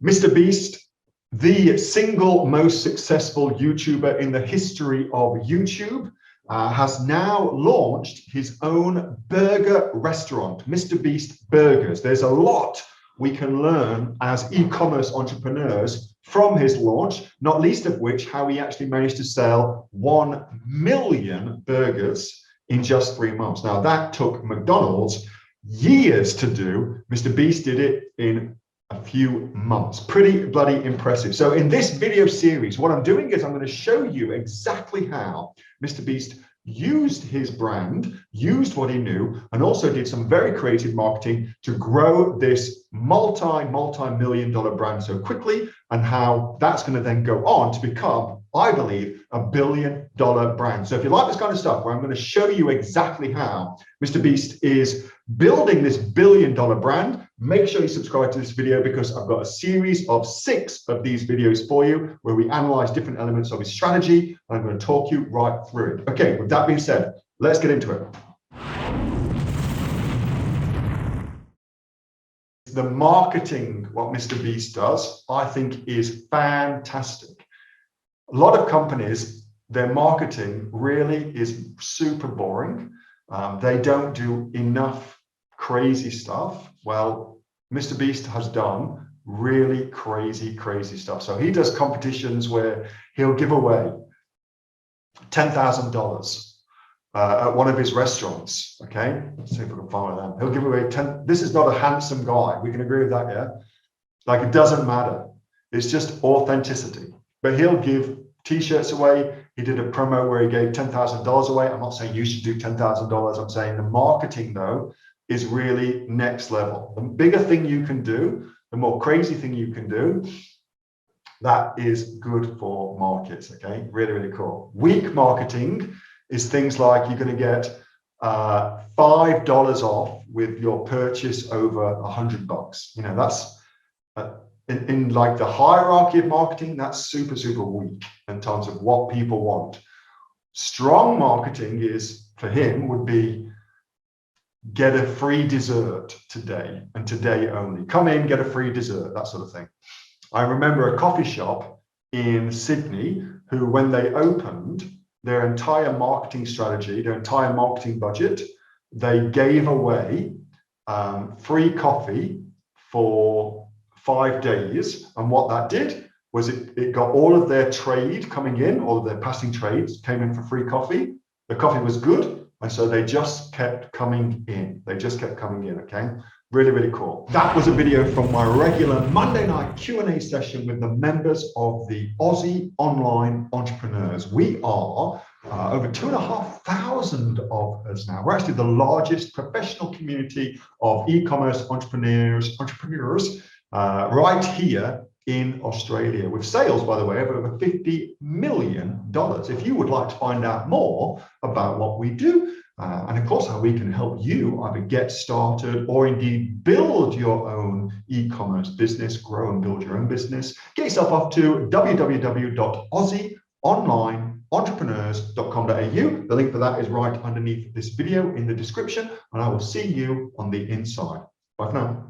Mr. Beast, the single most successful YouTuber in the history of YouTube, has now launched his own burger restaurant, Mr. Beast Burgers. There's a lot we can learn as e-commerce entrepreneurs from his launch, not least of which how he actually managed to sell 1 million burgers in just 3 months. Now that took McDonald's years to do. Mr. Beast did it in a few months. Pretty bloody impressive. So in this video series, what I'm doing is I'm going to show you exactly how Mr. Beast used his brand, used what he knew, and also did some very creative marketing to grow this multi-million dollar brand so quickly, and how that's going to then go on to become, I believe, $1 billion brand. So if you like this kind of stuff, where I'm going to show you exactly how Mr. Beast is building this $1 billion brand, make sure you subscribe to this video, because I've got a series of 6 of these videos for you where we analyze different elements of his strategy, and I'm going to talk you right through it. Okay, with that being said, let's get into it. The marketing, what Mr. Beast does, I think is fantastic. A lot of companies, their marketing really is super boring. They don't do enough crazy stuff. Well, Mr. Beast has done really crazy stuff. So he does competitions where he'll give away $10,000 at one of his restaurants. Okay, let's see if we can follow them. He'll give away 10. This is not a handsome guy. We can agree with that, yeah? Like, it doesn't matter. It's just authenticity. But he'll give t-shirts away. He did a promo where he gave $10,000 away. I'm not saying you should do $10,000. I'm saying the marketing, though, is really next level. The bigger thing you can do, the more crazy thing you can do, that is good for markets. Okay, really cool. Weak marketing is things like you're going to get $5 off with your purchase over $100. You know, that's in like the hierarchy of marketing, that's super weak in terms of what people want. Strong marketing is, for him, would be get a free dessert today and today only. Come in, get a free dessert, that sort of thing. I remember a coffee shop in Sydney who, when they opened, their entire marketing strategy, their entire marketing budget, they gave away free coffee for 5 days. And what that did was it got all of their trade coming in, all of their passing trades came in for free coffee. The coffee was good, and so they just kept coming in. They just kept coming in, okay? Really cool. That was a video from my regular Monday night Q&A session with the members of the Aussie Online Entrepreneurs. We are over 2,500 of us now. We're actually the largest professional community of e-commerce entrepreneurs right here in Australia, with sales, by the way, of over $50 million. If you would like to find out more about what we do, and of course how we can help you either get started or indeed build your own e-commerce business, grow and build your own business, get yourself off to www.aussieonlineentrepreneurs.com.au. The link for that is right underneath this video in the description, and I will see you on the inside. Bye for now.